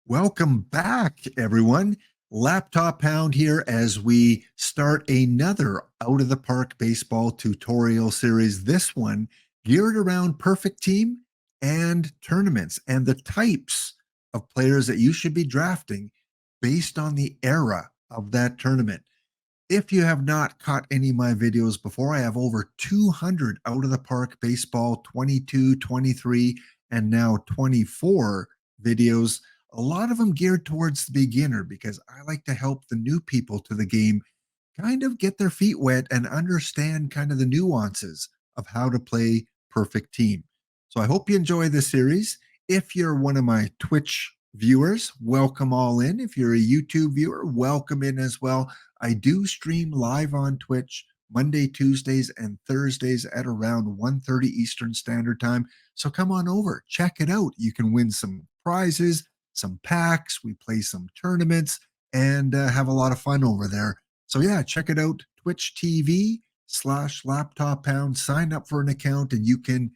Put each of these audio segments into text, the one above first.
Welcome back, everyone. Laptop Hound here as we start another Out of the Park baseball tutorial series. This one geared around perfect team and tournaments and the types of players that you should be drafting based on the era of that tournament. If you have not caught any of my videos before, I have over 200 Out of the Park baseball 22, 23, and now 24 videos. A lot of them geared towards the beginner because I like to help the new people to the game kind of get their feet wet and understand kind of the nuances of how to play perfect team. So I hope you enjoy this series. If you're one of my Twitch viewers, welcome all in. If you're a YouTube viewer, welcome in as well. I do stream live on Twitch Monday, Tuesdays, and Thursdays at around 1:30 Eastern Standard Time. So come on over, check it out. You can win some prizes, some packs. We play some tournaments and have a lot of fun over there. So yeah, check it out, Twitch TV/Laptop Pound. Sign up for an account and you can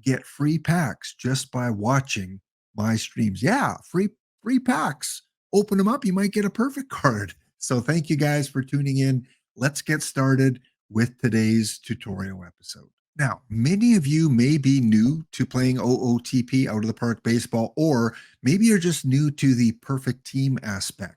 get free packs just by watching my streams. Yeah, free packs. Open them up, you might get a perfect card. So thank you guys for tuning in. Let's get started with today's tutorial episode. Now, many of you may be new to playing OOTP, Out of the Park Baseball, or maybe you're just new to the perfect team aspect.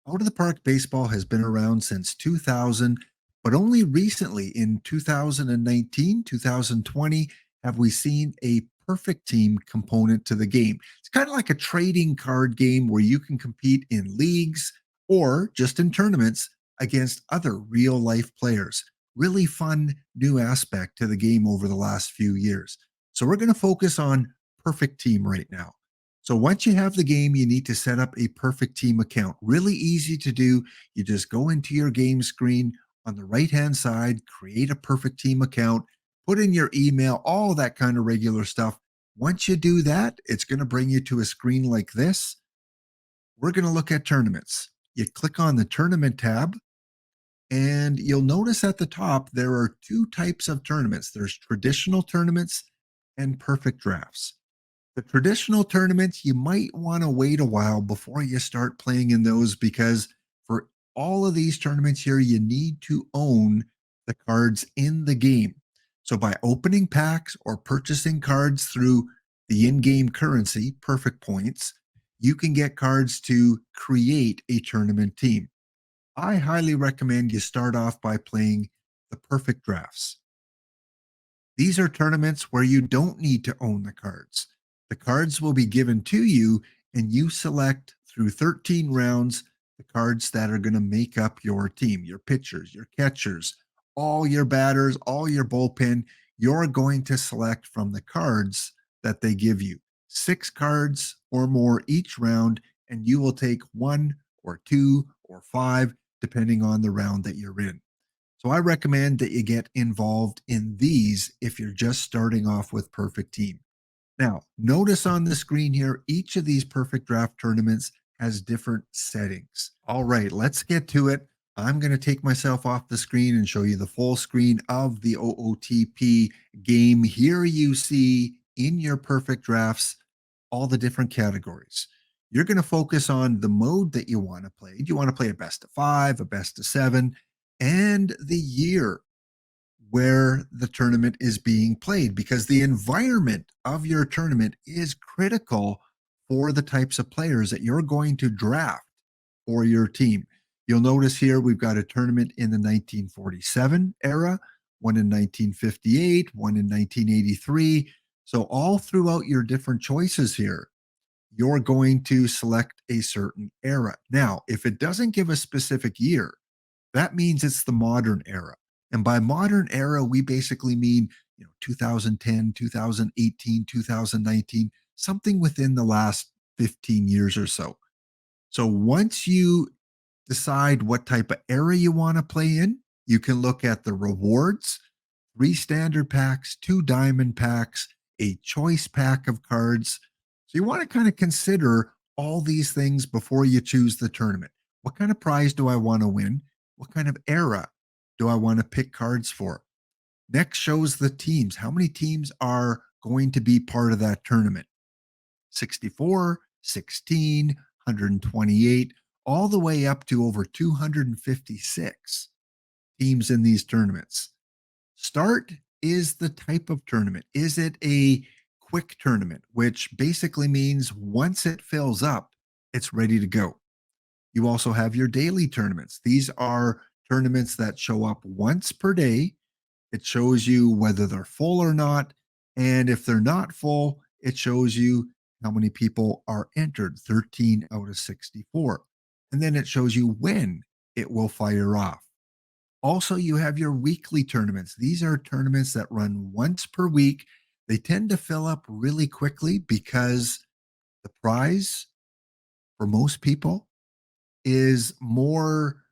Out of the Park Baseball has been around since 2000, but only recently in 2019, 2020, have we seen a perfect team component to the game. It's kind of like a trading card game where you can compete in leagues or just in tournaments against other real life players. Really fun new aspect to the game over the last few years. So we're going to focus on perfect team right now. So once you have the game, you need to set up a perfect team account. Really easy to do. You just go into your game screen on the right-hand side, create a perfect team account, put in your email, all that kind of regular stuff. Once you do that, it's going to bring you to a screen like this. We're going to look at tournaments. You click on the tournament tab, and you'll notice at the top, there are two types of tournaments. There's traditional tournaments and perfect drafts. The traditional tournaments, you might want to wait a while before you start playing in those because for all of these tournaments here, you need to own the cards in the game. So by opening packs or purchasing cards through the in-game currency, perfect points, you can get cards to create a tournament team. I highly recommend you start off by playing the perfect drafts. These are tournaments where you don't need to own the cards. The cards will be given to you, and you select through 13 rounds the cards that are going to make up your team, your pitchers, your catchers, all your batters, all your bullpen. You're going to select from the cards that they give you. 6 cards or more each round, and you will take 1 or 2 or 5, depending on the round that you're in. So I recommend that you get involved in these if you're just starting off with perfect team. Now, notice on the screen here, each of these perfect draft tournaments has different settings. All right, let's get to it. I'm going to take myself off the screen and show you the full screen of the OOTP game. Here you see in your perfect drafts all the different categories. You're going to focus on the mode that you want to play. Do you want to play a best of 5, a best of 7, and the year where the tournament is being played, because the environment of your tournament is critical for the types of players that you're going to draft for your team. You'll notice here we've got a tournament in the 1947 era, one in 1958, one in 1983. So all throughout your different choices here, you're going to select a certain era. Now, if it doesn't give a specific year, that means it's the modern era. And by modern era, we basically mean 2010, 2018, 2019, something within the last 15 years or so. So once you decide what type of era you want to play in, you can look at the rewards, 3 standard packs, 2 diamond packs, a choice pack of cards. So you want to kind of consider all these things before you choose the tournament. What kind of prize do I want to win? What kind of era do I want to pick cards for? Next shows the teams. How many teams are going to be part of that tournament? 64, 16, 128, all the way up to over 256 teams in these tournaments. Start is the type of tournament. Is it a quick tournament, which basically means once it fills up, it's ready to go? You also have your daily tournaments. These are tournaments that show up once per day. It shows you whether they're full or not. And if they're not full, it shows you how many people are entered, 13 out of 64. And then it shows you when it will fire off. Also, you have your weekly tournaments. These are tournaments that run once per week. They tend to fill up really quickly because the prize for most people is more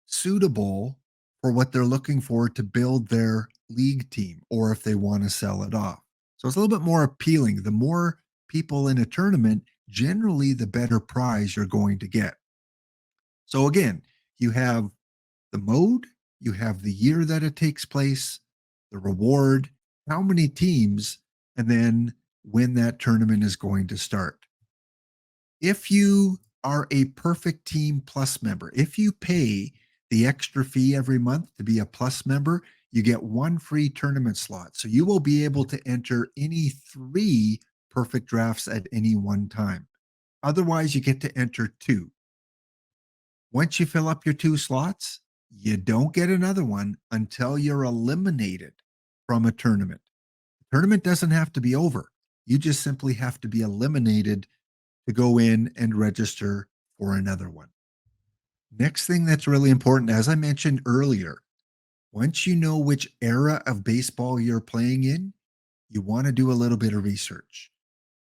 suitable for what they're looking for to build their league team or if they want to sell it off. So it's a little bit more appealing. The more people in a tournament, generally, the better prize you're going to get. So again, you have the mode, you have the year that it takes place, the reward, how many teams, and then when that tournament is going to start. If you are a Perfect Team Plus member, if you pay the extra fee every month to be a Plus member, you get one free tournament slot. So you will be able to enter any 3 perfect drafts at any one time. Otherwise, you get to enter 2. Once you fill up your 2 slots, you don't get another one until you're eliminated from a tournament. The tournament doesn't have to be over. You just simply have to be eliminated to go in and register for another one. Next thing that's really important, as I mentioned earlier, once you know which era of baseball you're playing in, you want to do a little bit of research.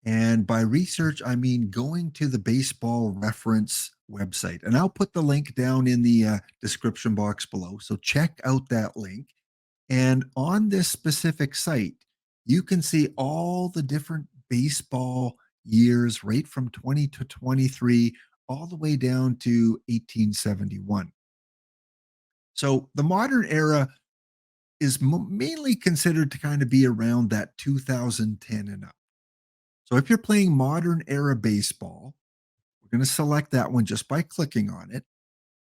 And by research, I mean going to the baseball reference website. And I'll put the link down in the description box below. So check out that link. And on this specific site, you can see all the different baseball years, right from 20 to 23, all the way down to 1871. So the modern era is mainly considered to kind of be around that 2010 and up. So if you're playing modern era baseball, we're going to select that one just by clicking on it.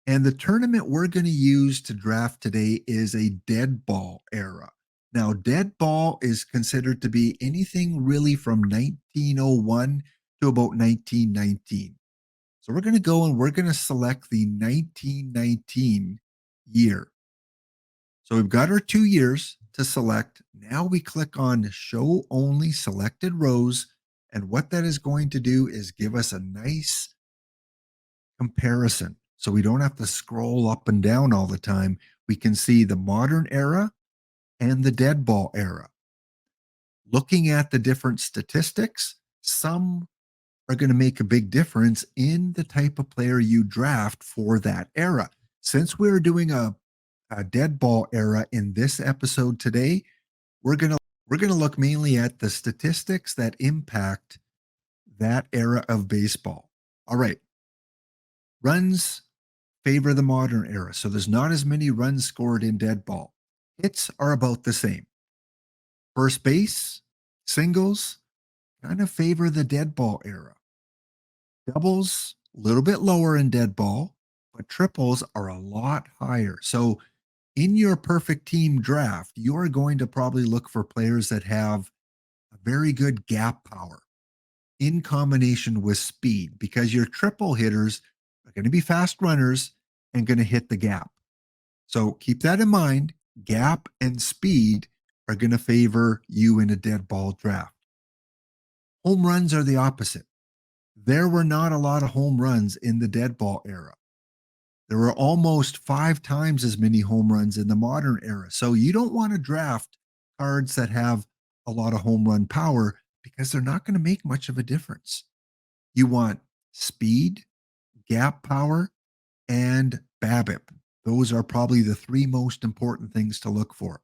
And the tournament we're going to use to draft today is a dead ball era. Now, dead ball is considered to be anything really from 1901 to about 1919. So we're going to go and we're going to select the 1919 year. So we've got our 2 years to select. Now we click on show only selected rows. And what that is going to do is give us a nice comparison. So we don't have to scroll up and down all the time. We can see the modern era and the dead ball era. Looking at the different statistics, some are going to make a big difference in the type of player you draft for that era. Since we're doing a dead ball era in this episode today, we're going to look mainly at the statistics that impact that era of baseball. All right. Runs favor the modern era. So there's not as many runs scored in dead ball. Hits are about the same. First base, singles kind of favor the dead ball era. Doubles, a little bit lower in dead ball, but triples are a lot higher. So in your perfect team draft, you're going to probably look for players that have a very good gap power in combination with speed because your triple hitters are going to be fast runners and going to hit the gap. So keep that in mind. Gap and speed are going to favor you in a dead ball draft. Home runs are the opposite. There were not a lot of home runs in the dead ball era. There were almost 5 times as many home runs in the modern era. So you don't want to draft cards that have a lot of home run power because they're not going to make much of a difference. You want speed, gap power, and BABIP. Those are probably the 3 most important things to look for.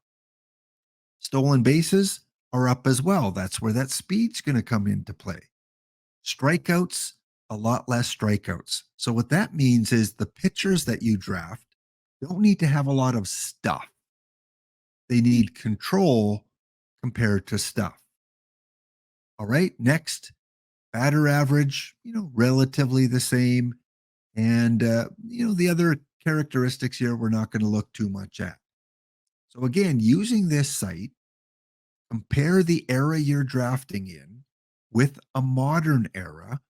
Stolen bases are up as well. That's where that speed's going to come into play. Strikeouts, a lot less strikeouts. So what that means is the pitchers that you draft don't need to have a lot of stuff. They need control compared to stuff. All right, next, Batter average, relatively the same. And, the other characteristics here, we're not going to look too much at. So, again, using this site, compare the era you're drafting in with a modern era,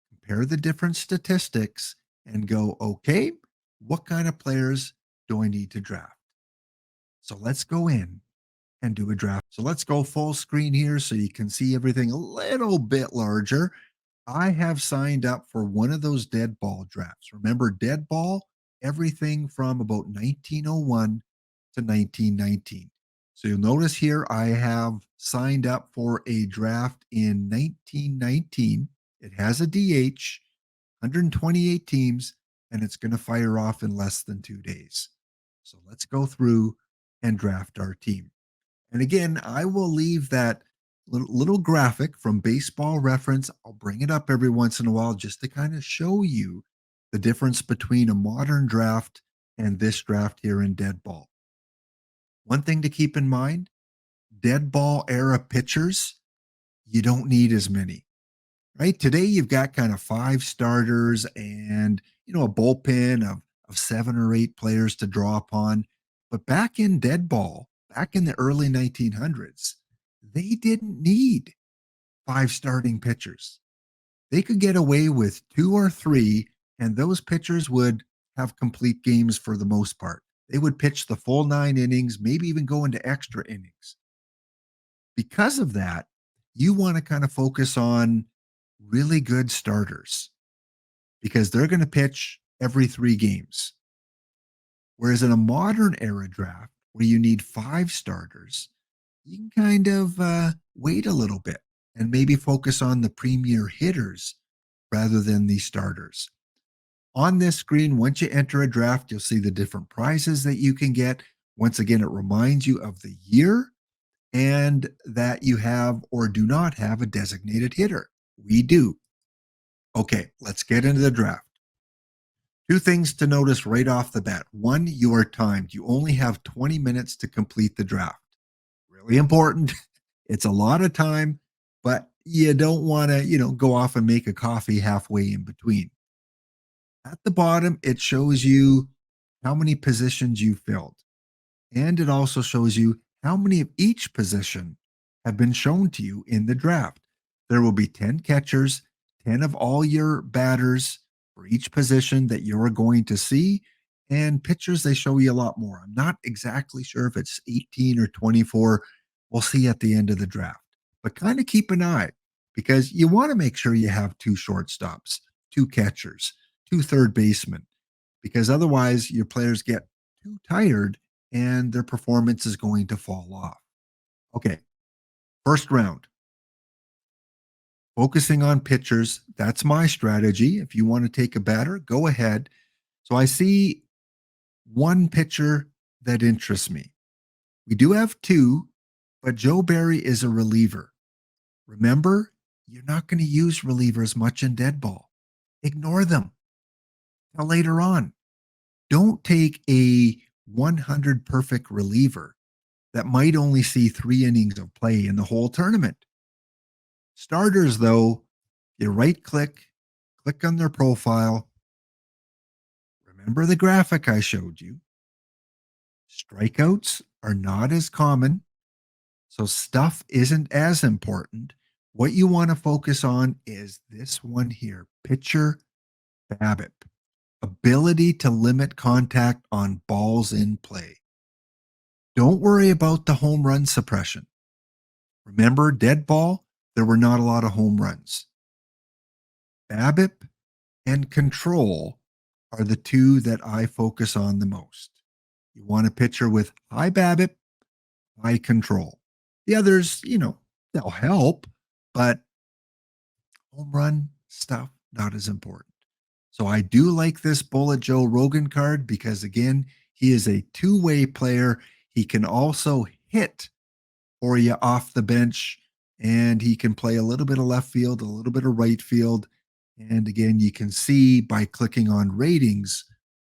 compare the different statistics, and go, okay, what kind of players do I need to draft? So, let's go in and do a draft. So, let's go full screen here so you can see everything a little bit larger. I have signed up for one of those dead ball drafts. Remember, dead ball, everything from about 1901 to 1919. So you'll notice here I have signed up for a draft in 1919. It has a DH, 128 teams, and it's going to fire off in less than 2 days. So let's go through and draft our team. And again, I will leave that little graphic from Baseball Reference. I'll bring it up every once in a while just to kind of show you the difference between a modern draft and this draft here in Dead Ball. One thing to keep in mind, Dead Ball era pitchers, you don't need as many, right? Today you've got kind of 5 starters and, a bullpen of 7 or 8 players to draw upon. But back in Dead Ball, back in the early 1900s, they didn't need 5 starting pitchers. They could get away with 2 or 3, and those pitchers would have complete games for the most part. They would pitch the full 9 innings, maybe even go into extra innings. Because of that, you want to kind of focus on really good starters because they're going to pitch every 3 games. Whereas in a modern era draft where you need 5 starters, you can kind of wait a little bit and maybe focus on the premier hitters rather than the starters. On this screen, once you enter a draft, you'll see the different prizes that you can get. Once again, it reminds you of the year and that you have or do not have a designated hitter. We do. Okay, let's get into the draft. 2 things to notice right off the bat. One, you are timed. You only have 20 minutes to complete the draft. Really important. It's a lot of time, but you don't want to, go off and make a coffee halfway in between. At the bottom, it shows you how many positions you filled. And it also shows you how many of each position have been shown to you in the draft. There will be 10 catchers, 10 of all your batters for each position that you're going to see. And pitchers, they show you a lot more. I'm not exactly sure if it's 18 or 24. We'll see at the end of the draft. But kind of keep an eye because you want to make sure you have 2 shortstops, 2 catchers, 2 third basemen, because otherwise your players get too tired and their performance is going to fall off. Okay, first round. Focusing on pitchers, that's my strategy. If you want to take a batter, go ahead. So I see one pitcher that interests me. We do have 2, but Joe Barry is a reliever. Remember, you're not going to use relievers much in dead ball. Ignore them till later on. Don't take a 100 perfect reliever that might only see 3 innings of play in the whole tournament. Starters, though, you right click on their profile. Remember the graphic I showed you. Strikeouts are not as common, so stuff isn't as important. What you want to focus on is this one here, pitcher BABIP, ability to limit contact on balls in play. Don't worry about the home run suppression. Remember, dead ball, there were not a lot of home runs. BABIP and control are the 2 that I focus on the most. You want a pitcher with high BABIP, high control. The others, they'll help, but home run stuff, not as important. So I do like this Bullet Joe Rogan card because, again, he is a 2-way player. He can also hit for you off the bench, and he can play a little bit of left field, a little bit of right field. And again, you can see by clicking on ratings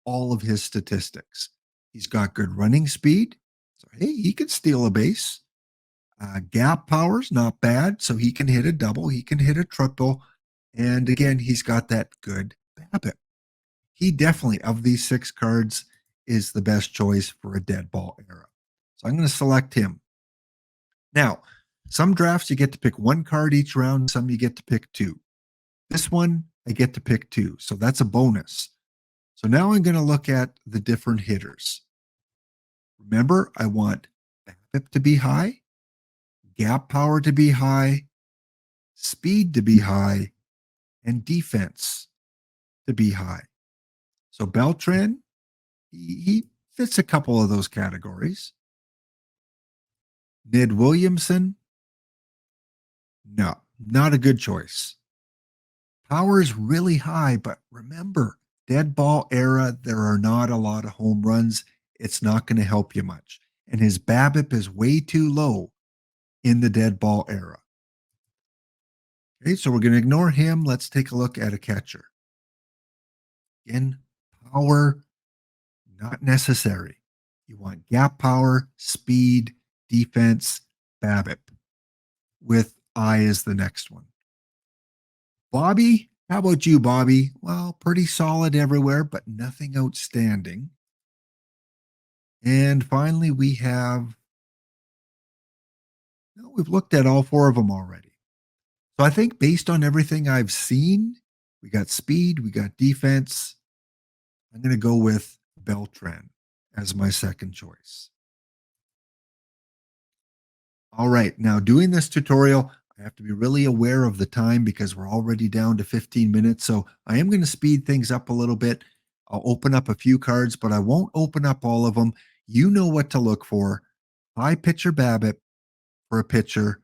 all of his statistics. He's got good running speed. So, hey, he could steal a base. Gap power's not bad, so he can hit a double, he can hit a triple, and again, he's got that good BABIP. He definitely, of these 6 cards, is the best choice for a dead ball era. So I'm going to select him. Now, some drafts you get to pick 1 card each round, some you get to pick 2. This one, I get to pick 2, so that's a bonus. So now I'm going to look at the different hitters. Remember, I want BABIP to be high, gap power to be high, speed to be high, and defense to be high. So Beltran, he fits a couple of those categories. Ned Williamson, no, not a good choice. Power is really high, but remember, dead ball era, there are not a lot of home runs. It's not going to help you much. And his BABIP is way too low in the dead ball era. Okay, so we're going to ignore him. Let's take a look at a catcher. Again, power, not necessary. You want gap power, speed, defense, BABIP, with I as the next one. Bobby, how about you, Bobby? Well, pretty solid everywhere, but nothing outstanding. And finally, we've looked at all 4 of them already. So I think based on everything I've seen, we got speed, we got defense. I'm going to go with Beltran as my second choice. All right, now doing this tutorial, I have to be really aware of the time because we're already down to 15 minutes. So I am going to speed things up a little bit. I'll open up a few cards, but I won't open up all of them. You know what to look for. High pitcher BABIP for a pitcher,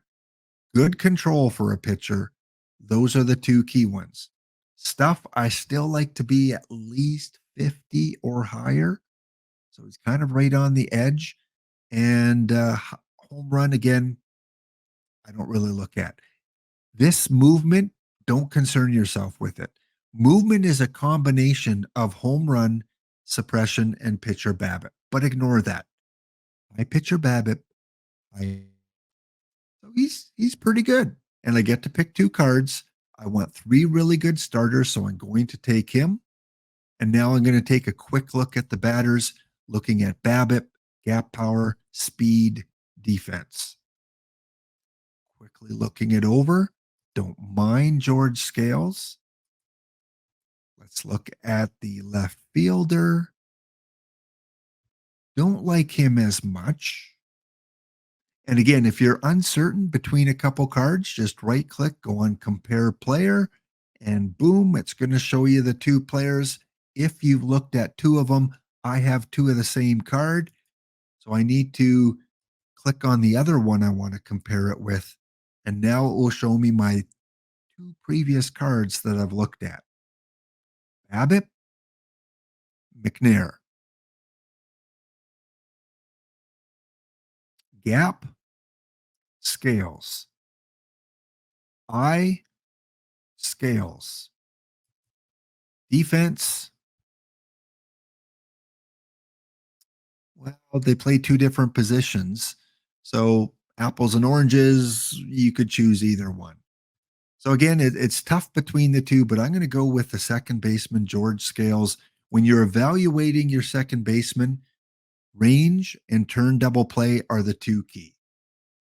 good control for a pitcher. Those are the 2 key ones. Stuff I still like to be at least 50 or higher. So he's kind of right on the edge. And home run, again, I don't really look at. This movement, don't concern yourself with it. Movement is a combination of home run, suppression, and pitcher BABIP. But ignore that. My pitcher BABIP, so he's pretty good. And I get to pick 2 cards. I want 3 really good starters, so I'm going to take him. And now I'm going to take a quick look at the batters, looking at BABIP, gap power, speed, defense. Quickly looking it over. Don't mind George Scales. Let's look at the left fielder. Don't like him as much. And again, if you're uncertain between a couple cards, just right click, go on compare player, and boom, it's going to show you the 2 players. If you've looked at 2 of them, I have 2 of the same card. So I need to click on the other one I want to compare it with. And now it will show me my 2 previous cards that I've looked at. BABIP, McNair. Gap, Scales. I, Scales. Defense, well, they play 2 different positions. So apples and oranges, you could choose either one. So again, it's tough between the 2, but I'm going to go with the second baseman, George Scales. When you're evaluating your second baseman, range and turn double play are the 2 key.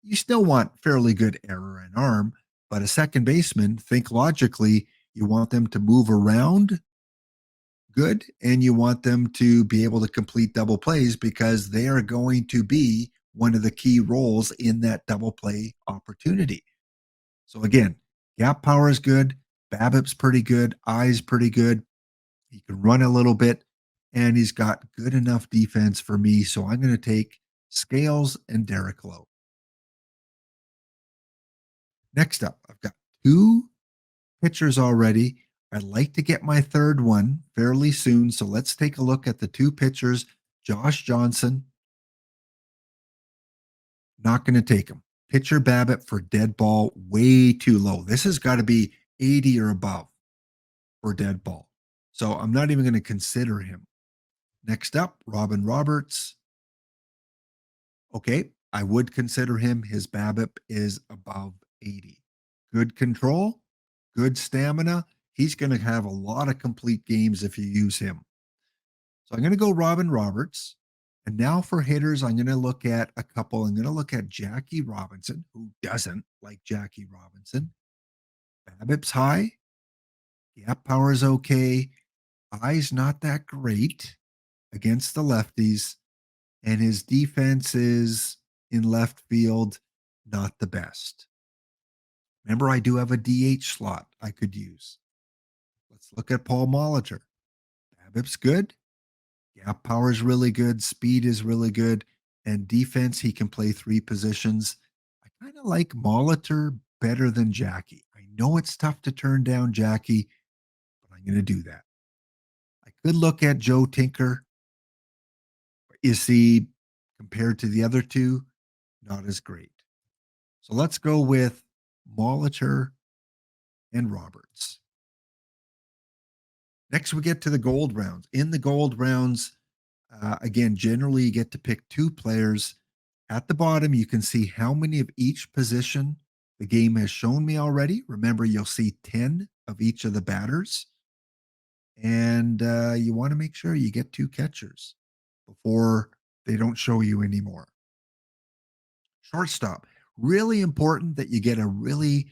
You still want fairly good error and arm, but a second baseman, think logically, you want them to move around good, and you want them to be able to complete double plays because they are going to be one of the key roles in that double play opportunity. So again, gap power is good, BABIP's pretty good, I's pretty good. He can run a little bit, and he's got good enough defense for me. So I'm going to take Scales and Derek Lowe. Next up, I've got 2 pitchers already. I'd like to get my 3rd one fairly soon. So let's take a look at the 2 pitchers. Josh Johnson, not going to take him. Pitcher BABIP for dead ball, way too low. This has got to be 80 or above for dead ball. So I'm not even going to consider him. Next up, Robin Roberts. Okay, I would consider him. His BABIP is above 80. Good control, good stamina. He's going to have a lot of complete games if you use him. So I'm going to go Robin Roberts. And now for hitters, I'm going to look at a couple. I'm going to look at Jackie Robinson, who doesn't like Jackie Robinson. BABIP's high. Gap power is okay. Eye's not that great against the lefties. And his defense is in left field, not the best. Remember, I do have a DH slot I could use. Let's look at Paul Molitor. BABIP's good. Gap power is really good. Speed is really good. And defense, he can play three positions. I kind of like Molitor better than Jackie. I know it's tough to turn down Jackie, but I'm going to do that. I could look at Joe Tinker. Is he, compared to the other two, not as great? So let's go with Molitor and Roberts. Next, we get to the gold rounds. In the gold rounds, again, generally you get to pick two players. At the bottom, you can see how many of each position the game has shown me already. Remember, you'll see 10 of each of the batters. And you want to make sure you get two catchers before they don't show you anymore. Shortstop. Really important that you get a really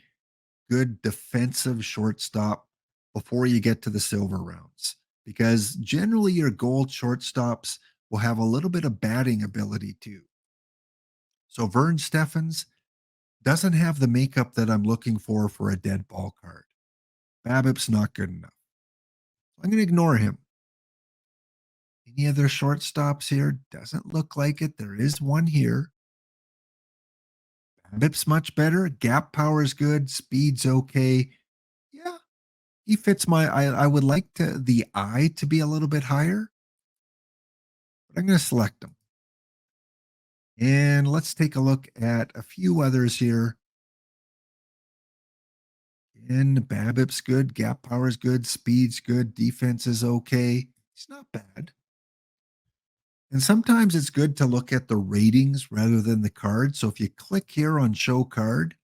good defensive shortstop before you get to the silver rounds, because generally your gold shortstops will have a little bit of batting ability too. So Vern Steffens doesn't have the makeup that I'm looking for a dead ball card. BABIP's not good enough. I'm going to ignore him. Any other shortstops here? Doesn't look like it. There is one here. BABIP's much better. Gap power is good. Speed's okay. Yeah, he fits my. I would like the eye to be a little bit higher, but I'm going to select him. And let's take a look at a few others here. And BABIP's good. Gap power is good. Speed's good. Defense is okay. He's not bad. And sometimes it's good to look at the ratings rather than the card. So if you click here on show card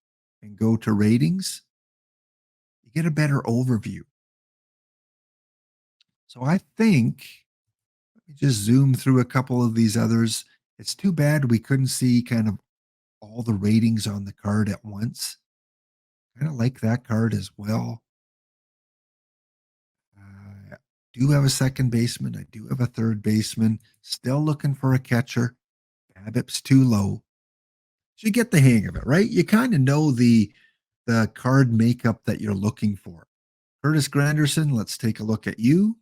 and go to ratings, you get a better overview. So I think, let me just zoom through a couple of these others. It's too bad we couldn't see kind of all the ratings on the card at once. Kind of like that card as well. I do have a second baseman. I do have a third baseman. Still looking for a catcher. BABIP's too low. So you get the hang of it, right? You kind of know the card makeup that you're looking for. Curtis Granderson, let's take a look at you.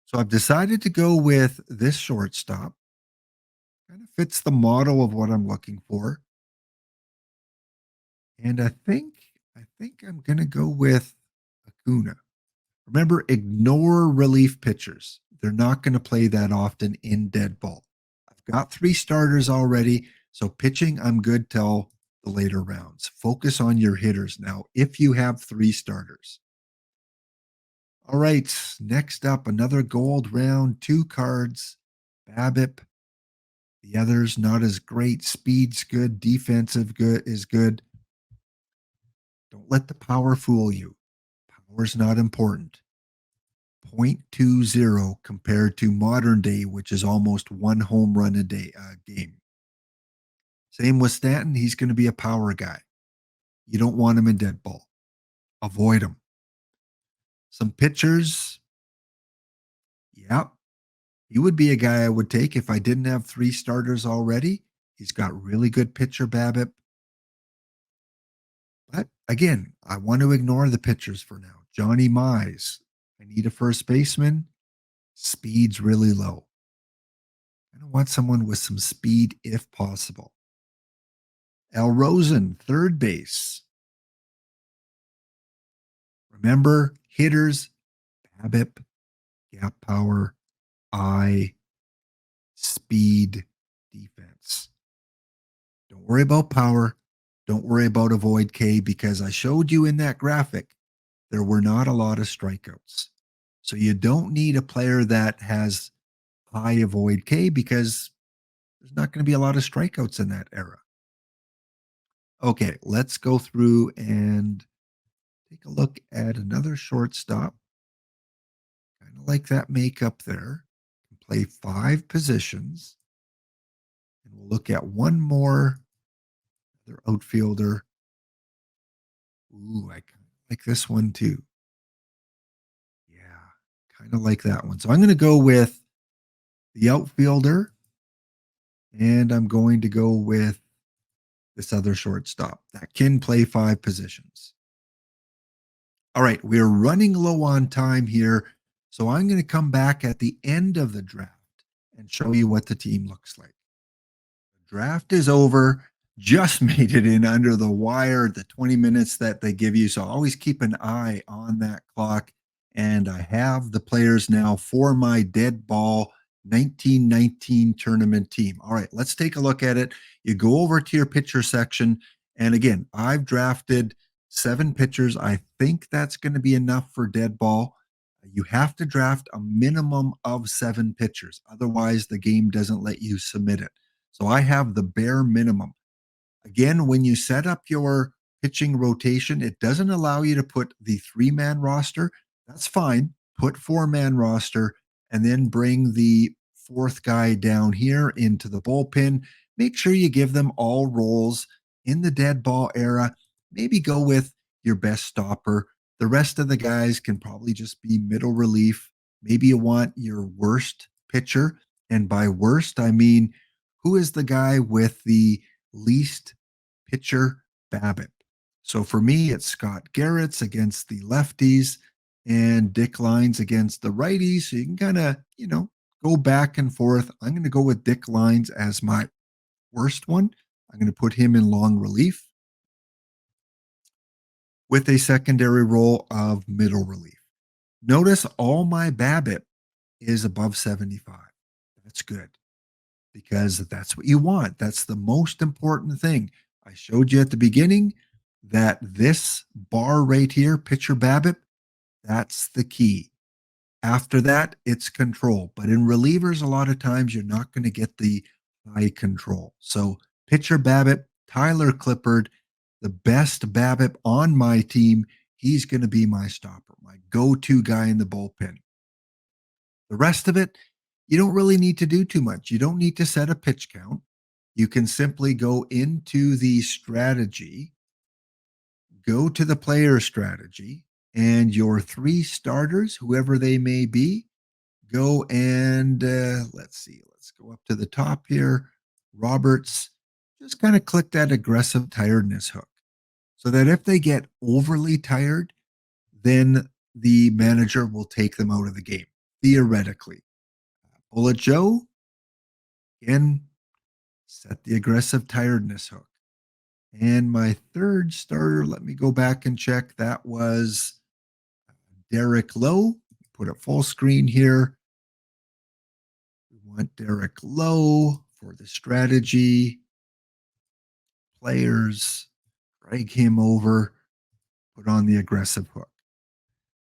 So I've decided to go with this shortstop. Kind of fits the model of what I'm looking for. And I think I'm going to go with Acuna. Remember, ignore relief pitchers. They're not going to play that often in dead ball. I've got 3 starters already, so pitching, I'm good till the later rounds. Focus on your hitters now if you have 3 starters. All right, next up, another gold round, 2 cards. BABIP. The others not as great. Speed's good. Defensive good is good. Don't let the power fool you. Power's not important. 0.20 compared to modern day, which is almost 1 home run a day game. Same with Stanton. He's going to be a power guy. You don't want him in dead ball. Avoid him. Some pitchers. Yeah, he would be a guy I would take if I didn't have 3 starters already. He's got really good pitcher BABIP. But again, I want to ignore the pitchers for now. Johnny Mize. I need a first baseman. Speed's really low. I want someone with some speed if possible. Al Rosen, third base. Remember, hitters, BABIP, gap power, eye, speed, defense. Don't worry about power. Don't worry about avoid K, because I showed you in that graphic, there were not a lot of strikeouts. So you don't need a player that has high avoid K because there's not going to be a lot of strikeouts in that era. Okay, let's go through and take a look at another shortstop. Kind of like that makeup there. Play 5 positions. And we'll look at one more other outfielder. Ooh, I kind of like this one too. Yeah, kind of like that one. So I'm going to go with the outfielder, and I'm going to go with this other shortstop that can play 5 positions. All right, we're running low on time here. So I'm going to come back at the end of the draft and show you what the team looks like. Draft is over. Just made it in under the wire, the 20 minutes that they give you. So always keep an eye on that clock. And I have the players now for my dead ball 1919 tournament team. All right, let's take a look at it. You go over to your pitcher section. And again, I've drafted 7 pitchers. I think that's going to be enough for dead ball. You have to draft a minimum of 7 pitchers. Otherwise, the game doesn't let you submit it. So I have the bare minimum. Again, when you set up your pitching rotation, it doesn't allow you to put the 3-man roster. That's fine. Put 4-man roster and then bring the 4th guy down here into the bullpen. Make sure you give them all roles in the dead ball era. Maybe go with your best stopper. The rest of the guys can probably just be middle relief. Maybe you want your worst pitcher. And by worst, I mean who is the guy with the least pitcher BABIP? So for me, it's Scott Garrett's against the lefties and Dick Lines against the righties. So you can kind of, go back and forth. I'm going to go with Dick Lines as my worst one. I'm going to put him in long relief with a secondary role of middle relief. Notice all my BABIP is above 75. That's good, because that's what you want. That's the most important thing. I showed you at the beginning that this bar right here, pitcher BABIP, that's the key. After that, it's control. But in relievers, a lot of times you're not going to get the high control. So pitcher BABIP, Tyler Clippard, the best BABIP on my team, he's going to be my stopper, my go-to guy in the bullpen. The rest of it, you don't really need to do too much. You don't need to set a pitch count. You can simply go into the strategy, go to the player strategy, and your 3 starters, whoever they may be, go and let's see, let's go up to the top here. Roberts, just kind of click that aggressive tiredness hook so that if they get overly tired, then the manager will take them out of the game, theoretically. Bullet Joe, again, set the aggressive tiredness hook. And my 3rd starter, let me go back and check. That was Derek Lowe. Put it full screen here. We want Derek Lowe for the strategy. Players, drag him over, put on the aggressive hook.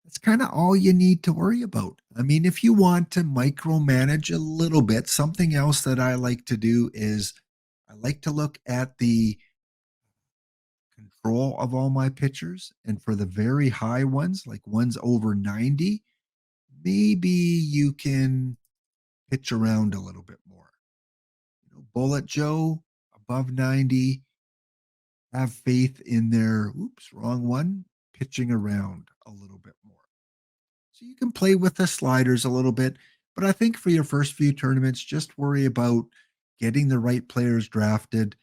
That's kind of all you need to worry about. I mean, if you want to micromanage a little bit, something else that I like to do is I like to look at the control of all my pitchers. And for the very high ones, like ones over 90, maybe you can pitch around a little bit more. Bullet Joe above 90, have faith in their, oops, wrong one, pitching around a little bit more. So you can play with the sliders a little bit. But I think for your first few tournaments, just worry about getting the right players drafted,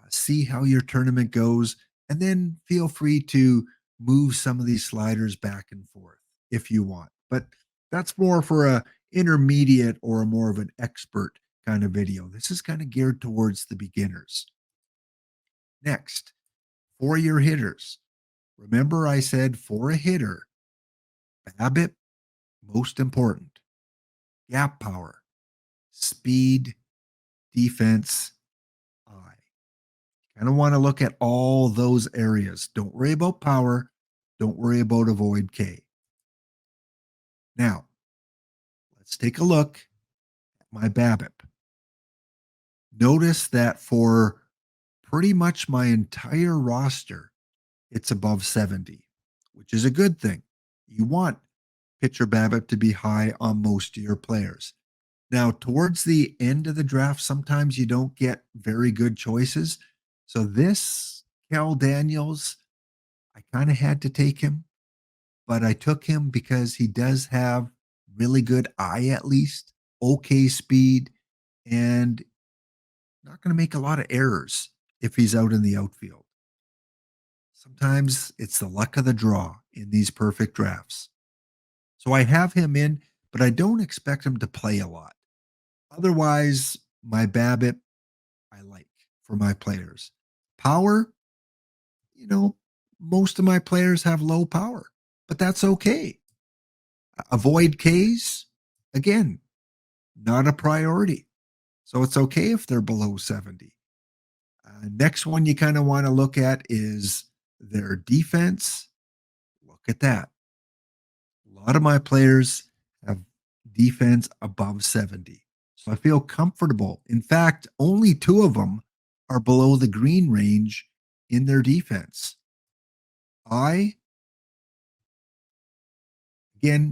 see how your tournament goes, and then feel free to move some of these sliders back and forth if you want. But that's more for a intermediate or a more of an expert kind of video. This is kind of geared towards the beginners. Next, for your hitters. Remember I said for a hitter, BABIP, most important. Gap power, speed, defense, eye. Kind of want to look at all those areas. Don't worry about power. Don't worry about avoid K. Now, let's take a look my BABIP. Notice that for pretty much my entire roster, it's above 70, which is a good thing. You want pitcher BABIP to be high on most of your players. Now, towards the end of the draft, sometimes you don't get very good choices. So this Cal Daniels, I kind of had to take him, but I took him because he does have really good eye, at least, okay speed, and not going to make a lot of errors if he's out in the outfield. Sometimes it's the luck of the draw in these perfect drafts. So I have him in, but I don't expect him to play a lot. Otherwise, my BABIP I like for my players. Power, you know, most of my players have low power, but that's okay. Avoid Ks, again, not a priority. So it's okay if they're below 70. Next one you kind of want to look at is their defense. Look at that. A lot of my players have defense above 70. So I feel comfortable. In fact, only two of them are below the green range in their defense. Again,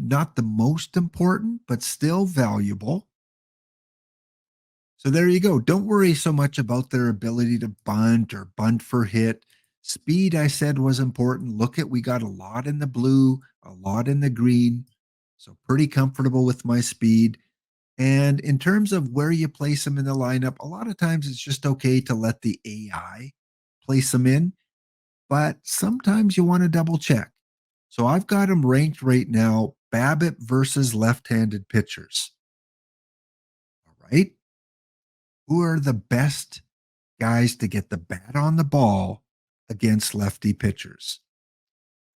not the most important, but still valuable. So there you go. Don't worry so much about their ability to bunt or bunt for hit. Speed, I said, was important. Look at, we got a lot in the blue, a lot in the green. So pretty comfortable with my speed. And in terms of where you place them in the lineup, a lot of times it's just okay to let the AI place them in, but sometimes you want to double check. So I've got them ranked right now, BABIP versus left-handed pitchers. All right. Who are the best guys to get the bat on the ball against lefty pitchers?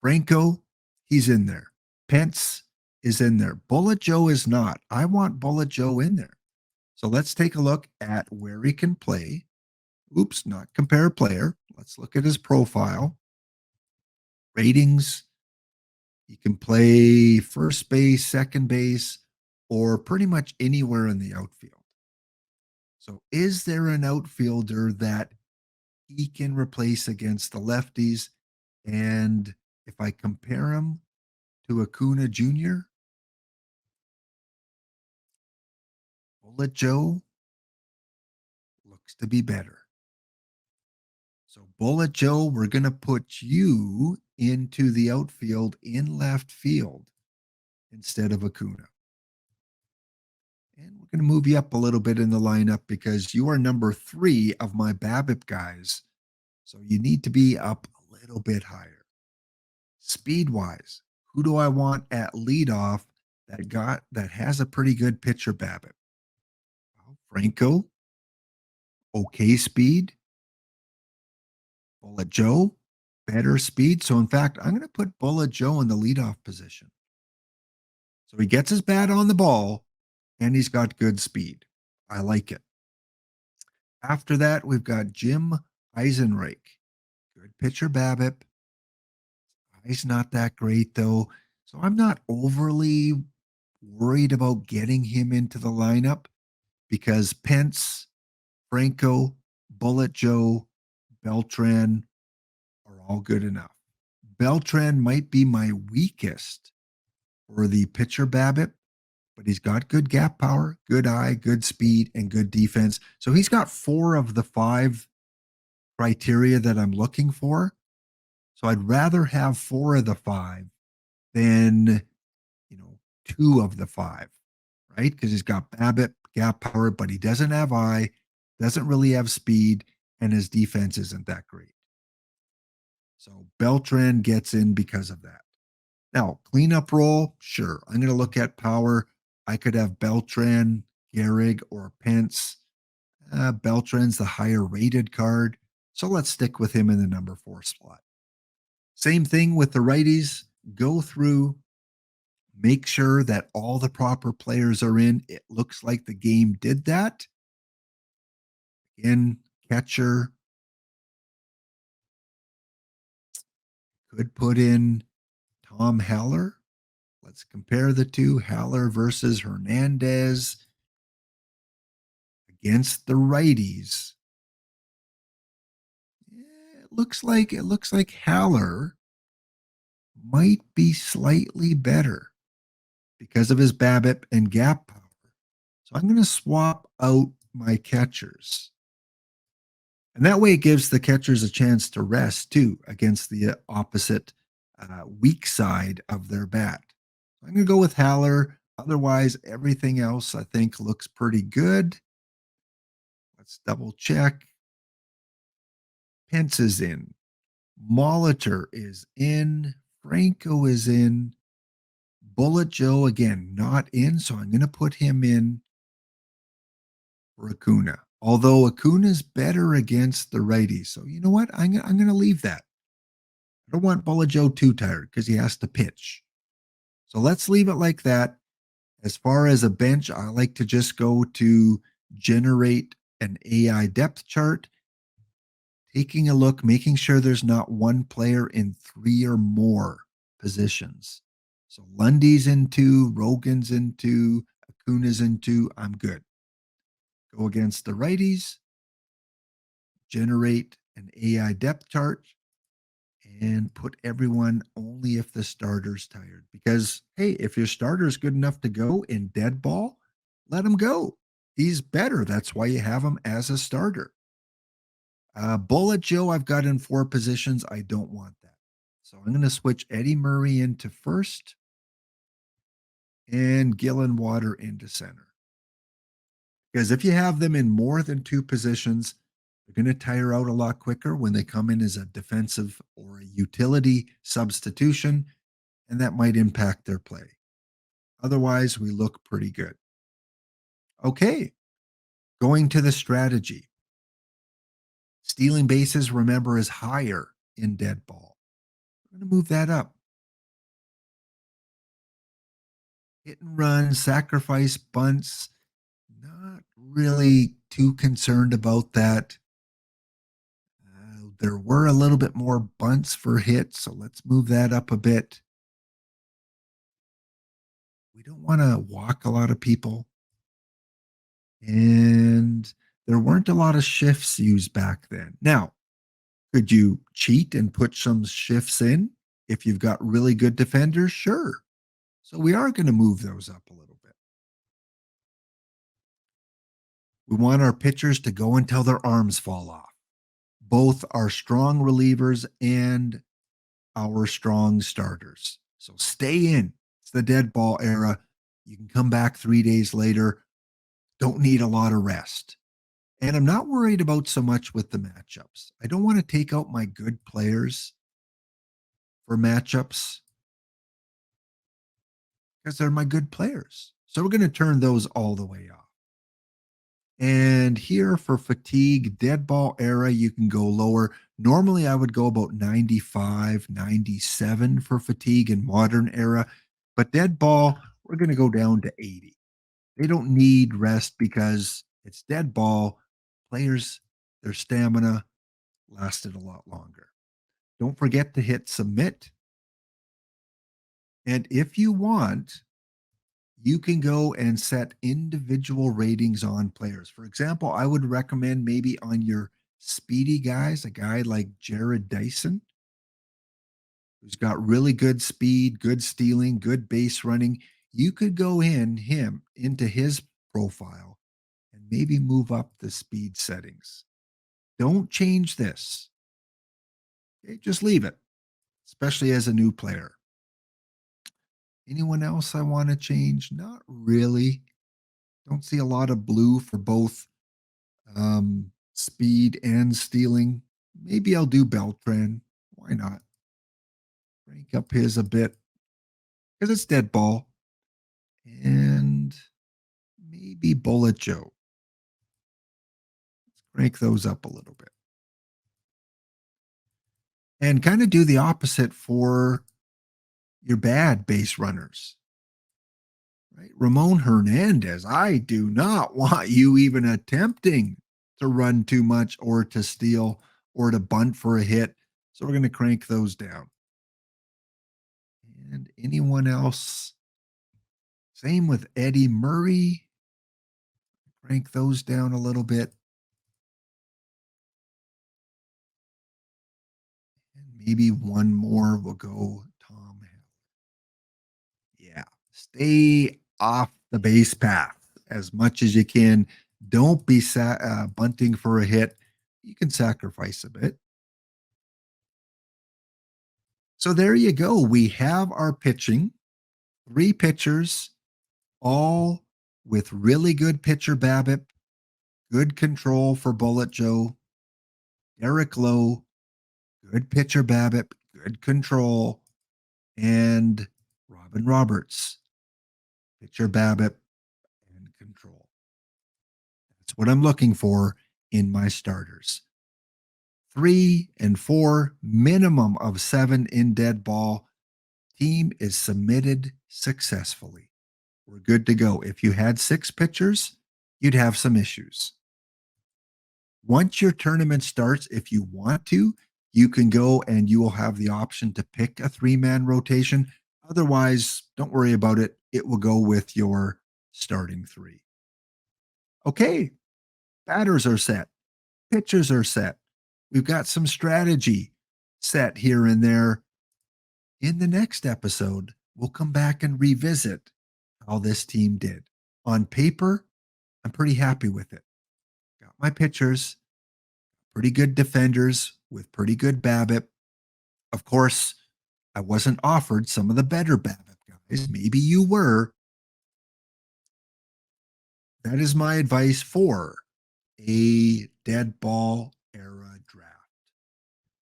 Franco, he's in there. Pence is in there. Bullet Joe is not. I want Bullet Joe in there. So let's take a look at where he can play. Oops, not compare player. Let's look at his profile. Ratings. He can play first base, second base, or pretty much anywhere in the outfield. So is there an outfielder that he can replace against the lefties? And if I compare him to Acuna Jr., Bullet Joe looks to be better. So, Bullet Joe, we're going to put you into the outfield in left field instead of Acuna. And we're going to move you up a little bit in the lineup because you are number 3 of my BABIP guys. So you need to be up a little bit higher. Speed wise, who do I want at leadoff that has a pretty good pitcher BABIP? Well, Franco, okay speed. Bullet Joe, better speed. So in fact, I'm going to put Bullet Joe in the leadoff position. So he gets his bat on the ball and he's got good speed. I like it. After that, we've got Jim Eisenreich. Good pitcher BABIP. He's not that great though. So I'm not overly worried about getting him into the lineup because Pence, Franco, Bullet Joe, Beltran are all good enough. Beltran might be my weakest for the pitcher BABIP, but he's got good gap power, good eye, good speed, and good defense. So he's got 4 of the 5 criteria that I'm looking for. So I'd rather have 4 of the 5 than, 2 of the 5, right? Because he's got BABIP, gap power, but he doesn't have eye, doesn't really have speed, and his defense isn't that great. So Beltran gets in because of that. Now, cleanup role, sure. I'm going to look at power. I could have Beltran, Gehrig, or Pence. Beltran's the higher rated card. So let's stick with him in the number 4 slot. Same thing with the righties. Go through, make sure that all the proper players are in. It looks like the game did that. In catcher, could put in Tom Haller. Let's compare the two, Haller versus Hernandez. against the righties, it looks like Haller might be slightly better because of his BABIP and gap power. So I'm going to swap out my catchers. And that way it gives the catchers a chance to rest too against the opposite weak side of their bat. I'm going to go with Haller. Otherwise, everything else I think looks pretty good. Let's double check. Pence is in. Molitor is in. Franco is in. Bullet Joe, again, not in. So I'm going to put him in for Acuna. Although Acuna's better against the righties. So you know what? I'm going to leave that. I don't want Bullet Joe too tired because he has to pitch. So let's leave it like that. As far as a bench, I like to just go to generate an AI depth chart, taking a look, making sure there's not one player in 3 or more positions. So Lundy's in 2, Rogan's in 2, Acuna's in 2. I'm good. Go against the righties, generate an AI depth chart, and put everyone only if the starter's tired. Because, hey, if your starter's good enough to go in dead ball, let him go. He's better. That's why you have him as a starter. Bullet Joe, I've got in 4 positions. I don't want that. So I'm going to switch Eddie Murray into first and Gillen Water into center. Because if you have them in more than 2 positions, they're going to tire out a lot quicker when they come in as a defensive or a utility substitution, and that might impact their play. Otherwise, we look pretty good. Okay, going to the strategy. Stealing bases, remember, is higher in dead ball. I'm going to move that up. Hit and run, sacrifice bunts. Not really too concerned about that. There were a little bit more bunts for hits, so let's move that up a bit. We don't want to walk a lot of people. And there weren't a lot of shifts used back then. Now, could you cheat and put some shifts in if you've got really good defenders? Sure. So we are going to move those up a little bit. We want our pitchers to go until their arms fall off. Both our strong relievers and our strong starters. So stay in. It's the dead ball era. You can come back 3 days later. Don't need a lot of rest. And I'm not worried about so much with the matchups. I don't want to take out my good players for matchups because they're my good players. So we're going to turn those all the way off. And here for fatigue, dead ball era, you can go lower. Normally, I would go about 95, 97 for fatigue in modern era. But dead ball, we're going to go down to 80. They don't need rest because it's dead ball. Players, their stamina lasted a lot longer. Don't forget to hit submit. And if you want, you can go and set individual ratings on players. For example, I would recommend maybe on your speedy guys, a guy like Jared Dyson, who's got really good speed, good stealing, good base running. You could go into his profile and maybe move up the speed settings. Don't change this. Okay, just leave it, especially as a new player. Anyone else I want to change? Not really. Don't see a lot of blue for both speed and stealing. Maybe I'll do Beltran. Why not? Crank up his a bit because it's dead ball. And maybe Bullet Joe. Let's crank those up a little bit. And kind of do the opposite for your bad base runners. Right? Ramon Hernandez, I do not want you even attempting to run too much or to steal or to bunt for a hit. So we're going to crank those down. And anyone else? Same with Eddie Murray. Crank those down a little bit. And maybe one more will go Tom. Yeah. Stay off the base path as much as you can. Don't be bunting for a hit. You can sacrifice a bit. So there you go. We have our pitching. Three pitchers, all with really good pitcher BABIP, good control for Bullet Joe, Eric Lowe, good pitcher BABIP, good control, and Robin Roberts, pitcher BABIP and control. That's what I'm looking for in my starters. 3 and 4, minimum of 7 in dead ball. Team is submitted successfully. We're good to go. If you had 6 pitchers, you'd have some issues. Once your tournament starts, if you want to, you can go and you will have the option to pick a 3-man rotation. Otherwise, don't worry about it. It will go with your starting 3. Okay, batters are set, pitchers are set. We've got some strategy set here and there. In the next episode, we'll come back and revisit how this team did. On paper, I'm pretty happy with it. Got my pitchers, pretty good defenders with pretty good BABIP. Of course, I wasn't offered some of the better BABIP guys. Maybe you were. That is my advice for a dead ball era draft.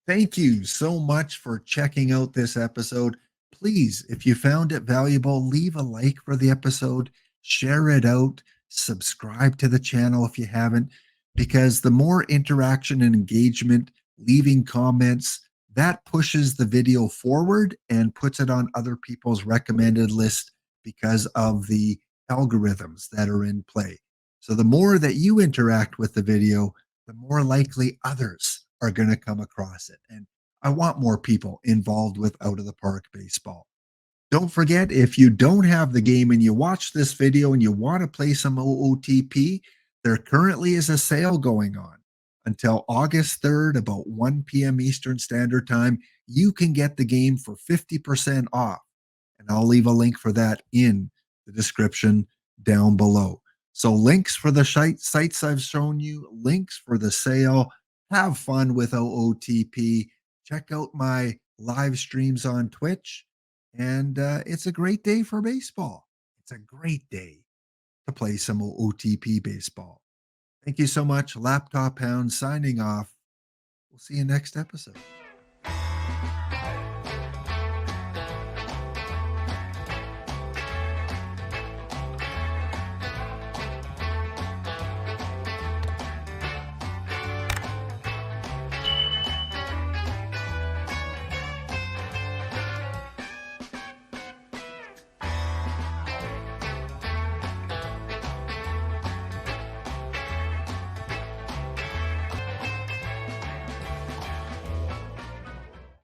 Thank you so much for checking out this episode. Please, if you found it valuable, leave a like for the episode, share it out, subscribe to the channel if you haven't, because the more interaction and engagement, leaving comments, that pushes the video forward and puts it on other people's recommended list because of the algorithms that are in play. So the more that you interact with the video, the more likely others are going to come across it. And I want more people involved with out of the park baseball. Don't forget, if you don't have the game and you watch this video and you want to play some OOTP, there currently is a sale going on until August 3rd, about 1 p.m. Eastern Standard Time. You can get the game for 50% off. And I'll leave a link for that in the description down below. So links for the sites I've shown you, links for the sale. Have fun with OOTP. Check out my live streams on Twitch. And it's a great day for baseball. It's a great day to play some OOTP baseball. Thank you so much. Laptop Hound signing off. We'll see you next episode.